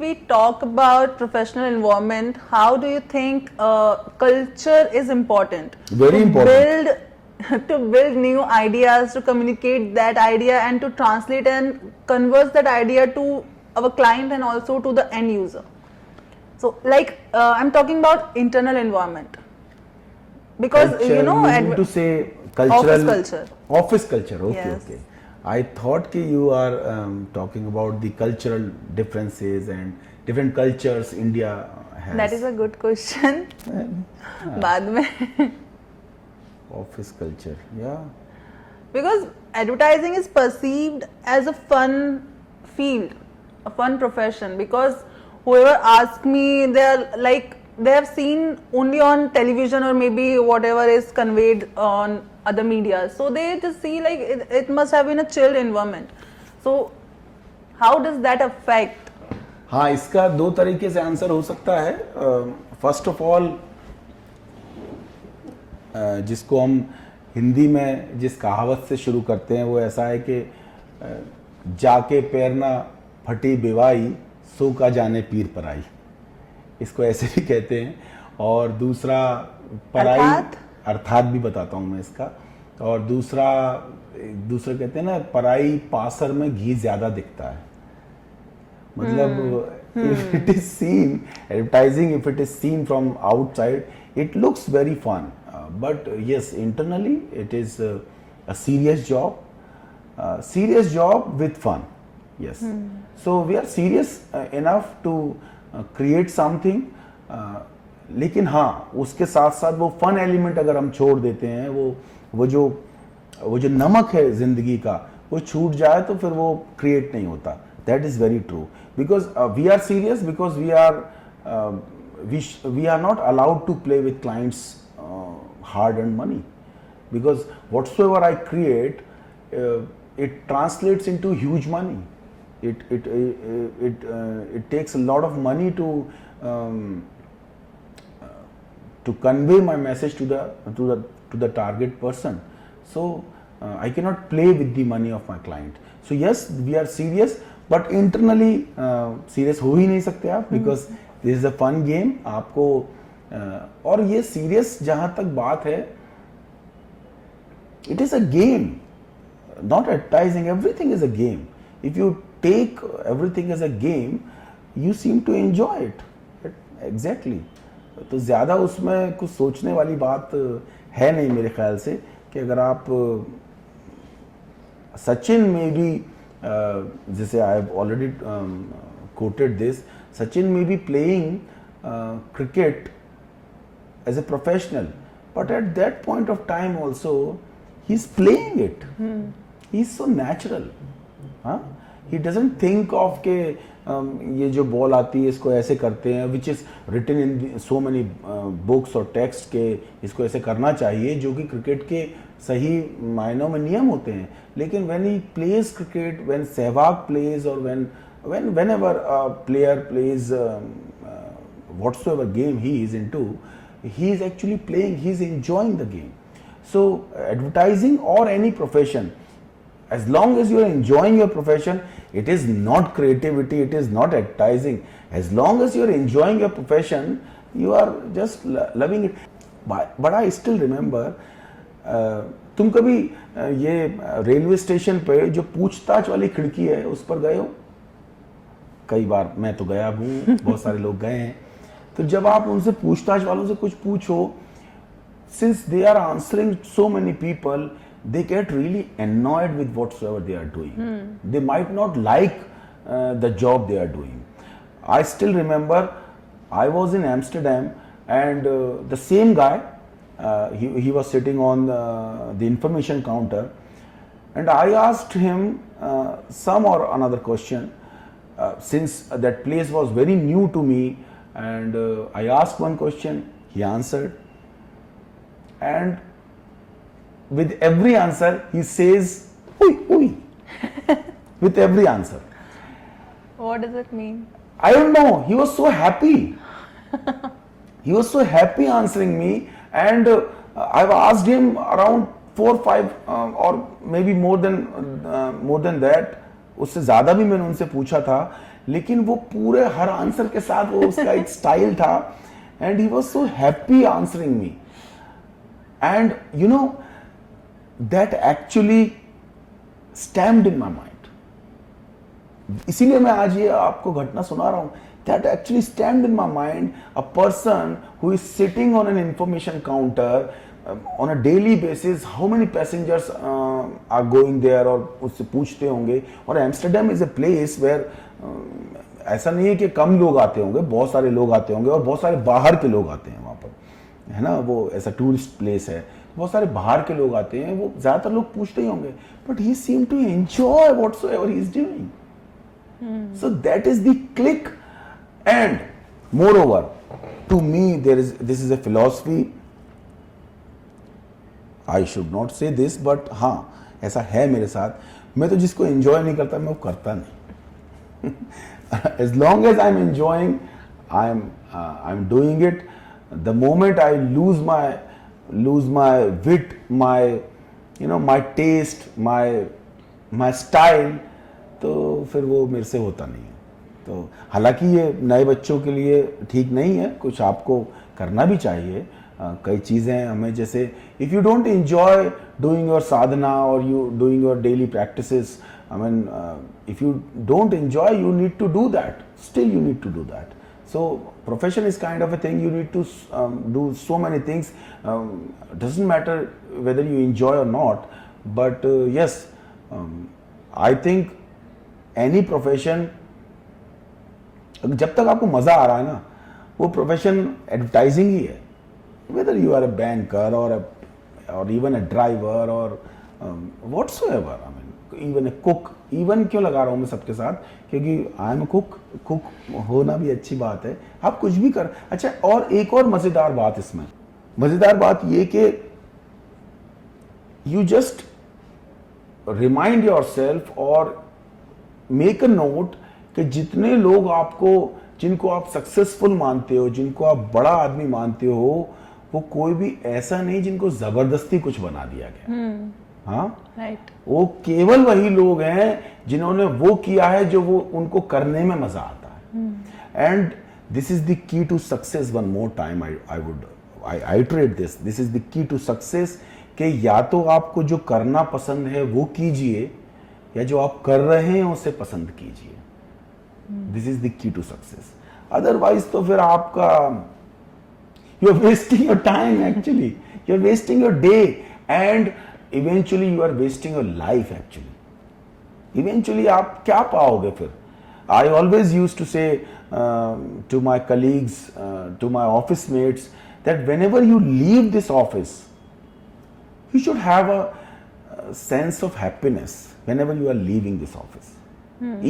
we talk about professional environment, how do you think culture is important? Very important. To build new ideas, to communicate that idea, and to translate and converse that idea to our client and also to the end user. So, like I'm talking about internal environment, because Culture, you know, mean to say cultural office culture. Office culture. Okay, Yes. okay. I thought कि you are talking about the cultural differences and different cultures India has. That is a good question. बाद में. Office culture, yeah. Because advertising is perceived as a fun field, a fun profession. Because whoever asks me, they have seen only on television or maybe whatever is conveyed on other media. So they just see like it must have been a chilled environment. So how does that affect? हाँ, इसका दो तरीके से answer हो सकता है. First of all, जिसको हम हिंदी में जिस कहावत से शुरू करते हैं वो ऐसा है कि जाके पैरना फटी बिवाई सो का जाने पीर पराई, इसको ऐसे भी कहते हैं. और दूसरा पराई अर्थात भी बताता हूँ मैं इसका. और दूसरा कहते हैं ना, पराई पासर में घी ज्यादा दिखता है. मतलब if it is seen, advertising, if it is seen from outside, it looks very fun. But yes, internally it is a serious job with fun. Yes. So we are serious enough to create something. लेकिन हाँ, उसके साथ साथ वो fun element अगर हम छोड़ देते हैं, वो जो नमक है जिंदगी का, वो छूट जाए तो फिर वो क्रिएट नहीं होता. That is very true. Because we are serious, because we are not allowed to play with clients' hard-earned money. Because whatsoever I create, it translates into huge money. It takes a lot of money to convey my message to the target person. So I cannot play with the money of my client. So yes, we are serious, but internally serious हो ही नहीं सकते आप, because this is a fun game. आपको और ये serious जहाँ तक बात है, it is a game, not advertising. Everything is a game. If you take everything as a game, you seem to enjoy it. Exactly. तो ज़्यादा उसमें कुछ सोचने वाली बात है नहीं मेरे ख्याल से, कि अगर आप सचिन में भी, जैसे I have already quoted this, Sachin may be playing cricket as a professional, but at that point of time also he's playing it. He's so natural. He doesn't think of के ये जो बॉल आती है इसको ऐसे करते हैं, which is written in so many books और text के इसको ऐसे करना चाहिए, जो कि क्रिकेट के सही मायनों में नियम होते हैं. लेकिन when he plays cricket, when Sehwag plays, or whenever a player plays whatsoever game he is into, he is actually playing, he is enjoying the game. So advertising or any profession, as long as you are enjoying your profession, it is not creativity, it is not advertising. As long as you are enjoying your profession, you are just loving it. But I still remember, तुम कभी ये railway station पे जो पूछताछ वाली खिड़की है उस पर गए हो? कई बार मैं तो गया हूँ, बहुत सारे लोग गए हैं. तो जब आप उनसे पूछताछ वालों से कुछ पूछो, since they are answering so many people, they get really annoyed with whatsoever they are doing. They might not like the job they are doing. I still remember I was in Amsterdam, and the same guy, he was sitting on the information counter, and I asked him some or another question, since that place was very new to me, and I asked one question, he answered, and with every answer he says "Oi, oi," with every answer. What does it mean? I don't know. He was so happy. He was so happy answering me, and I've asked him around 4 or 5 or maybe more than that. उससे ज़्यादा भी मैंने उनसे पूछा था, लेकिन वो पूरे हर आंसर के साथ वो उसका एक स्टाइल था, and he was so happy answering me, and you know that actually stamped in my mind. इसीलिए मैं आज ये आपको घटना सुना रहा हूं. That actually stamped in my mind a person who is sitting on an information counter on a daily basis. How many passengers are going there? और उससे पूछते होंगे. और Amsterdam is a place where ऐसा नहीं है कि कम लोग आते होंगे, बहुत सारे लोग आते होंगे, और बहुत सारे बाहर के लोग आते हैं वहाँ पर, है ना. वो ऐसा टूरिस्ट प्लेस है, बहुत सारे बाहर के लोग आते हैं, वो ज़्यादातर लोग पूछते ही होंगे. But he seem to enjoy whatsoever he is doing. So that is the click. And moreover, to me, this is a philosophy. I should not say this, but हाँ, ऐसा है मेरे साथ. मैं तो जिसको enjoy नहीं करता, मैं वो करता नहीं. As long as I'm enjoying, I'm doing it. The moment I lose my wit, my taste, my style, तो फिर वो मेरे से होता नहीं है. तो हालांकि ये नए बच्चों के लिए ठीक नहीं है, कुछ आपको करना भी चाहिए. कई चीज़ें हमें, जैसे if you don't enjoy doing your sadhana और you doing your daily practices, I mean if you don't enjoy, you need to do that, still you need to do that. So profession is kind of a thing, you need to do so many things. Doesn't matter whether you enjoy or not, but yes, I think any profession, जब तक आपको मजा आ रहा है ना, वो profession advertising ही है. Whether you are a banker और इवन अ ड्राइवर और whatsoever, I mean even a cook. Even क्यों लगा रहा हूँ मैं सबके साथ, क्योंकि आई एम अ कुक होना भी अच्छी बात है. आप कुछ भी कर. अच्छा, और एक और मजेदार बात इसमें, मजेदार बात ये कि you just remind your self और मेक अ नोट कि जितने लोग जिनको आप सक्सेसफुल मानते हो, जिनको आप बड़ा आदमी मानते हो, वो कोई भी ऐसा नहीं जिनको जबरदस्ती कुछ बना दिया गया. हाँ, राइट. वो केवल वही लोग हैं जिन्होंने वो किया है जो वो उनको करने में मजा आता है. And this is the key to success. One more time I iterate this is the key to success, कि या तो आपको जो करना पसंद है वो कीजिए, या जो आप कर रहे हैं उसे पसंद कीजिए. This is the key to success. Otherwise तो फिर आपका you are wasting your time, actually you are wasting your day, and eventually you are wasting your life. Actually eventually आप क्या पाओगे फिर? I always use to say to my colleagues, to my office mates, that whenever you leave this office, you should have a sense of happiness whenever you are leaving this office.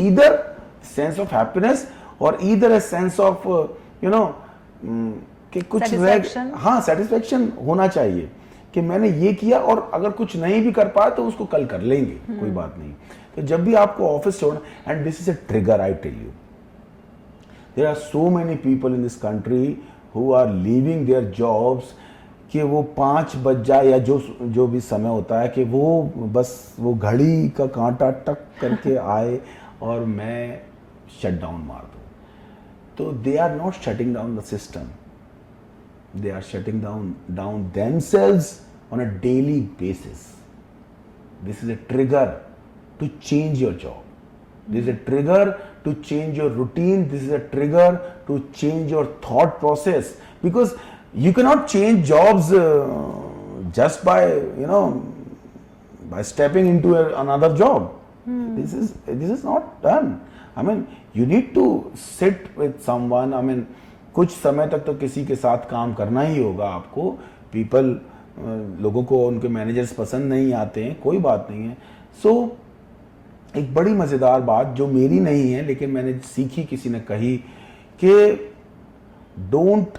Either sense of happiness or either a sense of कि कुछ हाँ, satisfaction होना चाहिए कि मैंने ये किया, और अगर कुछ नहीं भी कर पाया तो उसको कल कर लेंगे, कोई बात नहीं. तो जब भी आपको ऑफिस छोड़ना, and this is a trigger, I tell you, there are so many people in this country who are leaving their jobs, कि वो 5 बज जाए या जो भी समय होता है, कि वो बस वो घड़ी का कांटा टक करके आए और मैं शट डाउन मार दूँ. तो they are not shutting down the system, they are shutting down themselves on a daily basis. This is a trigger to change your job. This is a trigger to change your routine. This is a trigger to change your thought process, because you cannot change jobs just by by stepping into another job. This is not done. I mean, you need to sit with someone. I mean, कुछ समय तक तो किसी के साथ काम करना ही होगा आपको. People लोगों को उनके मैनेजर्स पसंद नहीं आते हैं, कोई बात नहीं है. So एक बड़ी मजेदार बात जो मेरी नहीं है लेकिन मैंने सीखी, किसी ने कही, कि don't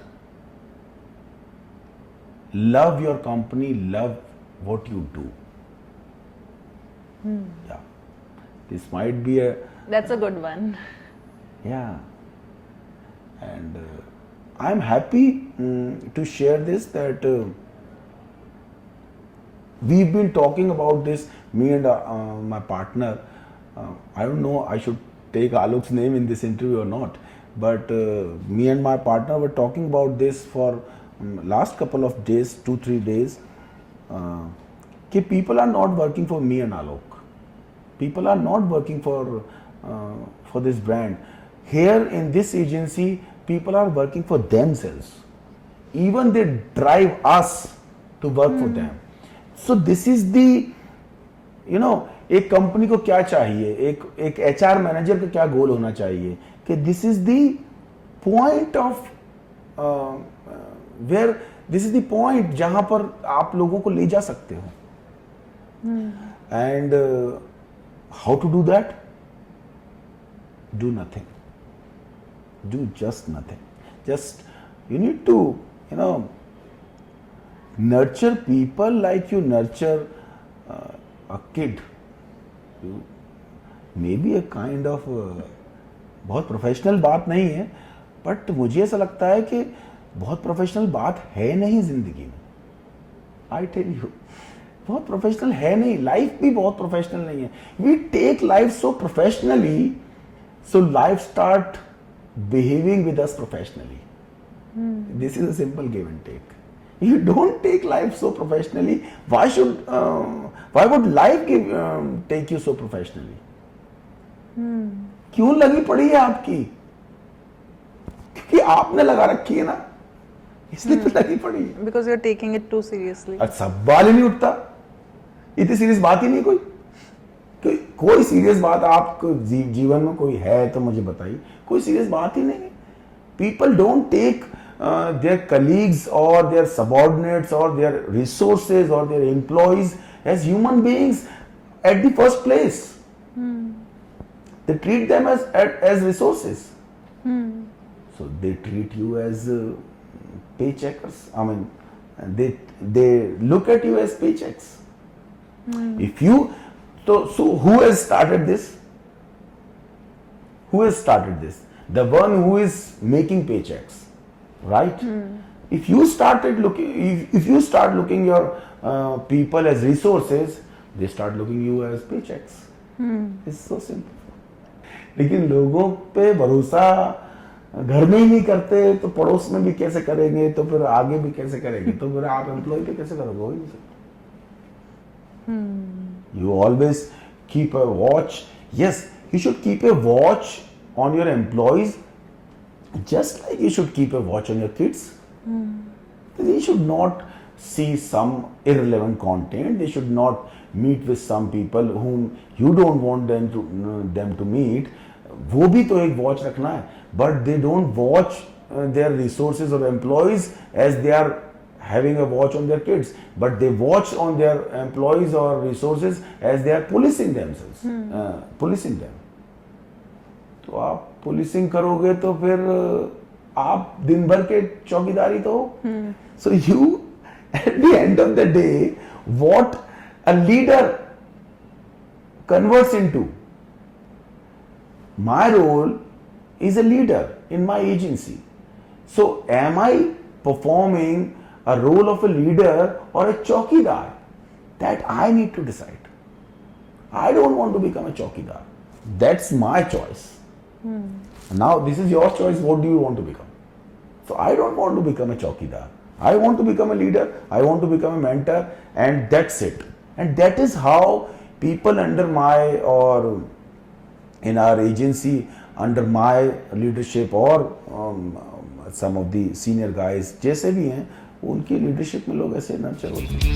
love your company, love what you do. Yeah, this might be that's a good one. Yeah, and I'm happy to share this, that we've been talking about this, me and my partner. I don't know, I should take Alok's name in this interview or not, but me and my partner were talking about this for last couple of days, 2-3 days. That people are not working for me and Alok. People are not working for this brand. Here in this agency, people are working for themselves. Even they drive us to work for them. So this is the, you know, एक company को क्या चाहिए, एक HR manager का क्या गोल होना चाहिए कि this is the point of where, this is the point जहां पर आप लोगों को ले जा सकते हो. And how to do that? Do nothing, do just nothing. Just you need to, you know, nurture people like you nurture a kid. You maybe a kind of बहुत प्रोफेशनल बात नहीं है, बट मुझे ऐसा लगता है कि बहुत प्रोफेशनल बात है नहीं जिंदगी में. आई टेल यू, बहुत प्रोफेशनल है नहीं. लाइफ भी बहुत प्रोफेशनल नहीं है. We take life so professionally, so life start behaving with us professionally. This is a simple give and take. You don't take life so professionally. Why would life take you so professionally? क्यों लगी पड़ी है आपकी? क्योंकि आपने लगा रखी है ना, इसलिए तो लगी पड़ी है. Because you're taking it too seriously. अच्छा, सवाल ही नहीं उठता. इतनी सीरियस बात ही नहीं कोई. कोई सीरियस बात आपको जीवन में कोई है तो मुझे बताइए. कोई सीरियस बात ही नहीं है. People don't take their colleagues or their subordinates or their resources or their employees as human beings at the first place. They treat them as resources. So they treat you as paycheckers. I mean, they look at you as paychecks. If you so who has started this? Who has started this? The one who is making paychecks, right? If you started looking, if you start looking your people as resources, they start looking you as paychecks. It's so simple. लेकिन लोगों पे भरोसा घर में ही नहीं करते तो पड़ोस में भी कैसे करेंगे, तो फिर आगे भी कैसे करेंगे, तो फिर आप एम्प्लॉय पे कैसे करोगे? हो ही नहीं सकता. You always keep a watch. Yes, you should keep a watch on your employees, just like you should keep a watch on your kids. They should not see some irrelevant content. They should not meet with some people whom you don't want them to meet. वो भी तो एक watch रखना है, but they don't watch their resources or employees as they are having a watch on their kids, but they watch on their employees or resources as they are policing themselves, policing them. तो आप policing करोगे तो फिर आप दिन भर के चौकीदारी तो हो. So you, at the end of the day, what a leader converts into. My role is a leader in my agency. So am I performing a role of a leader or a chowkidar? That I need to decide. I don't want to become a chowkidar. That's my choice. Now this is your choice. What do you want to become? So I don't want to become a chowkidar. I want to become a leader. I want to become a mentor, and that's it. And that is how people under my, or in our agency under my leadership, or some of the senior guys जैसे भी हैं, उनकी leadership में लोग ऐसे nurture होते हैं.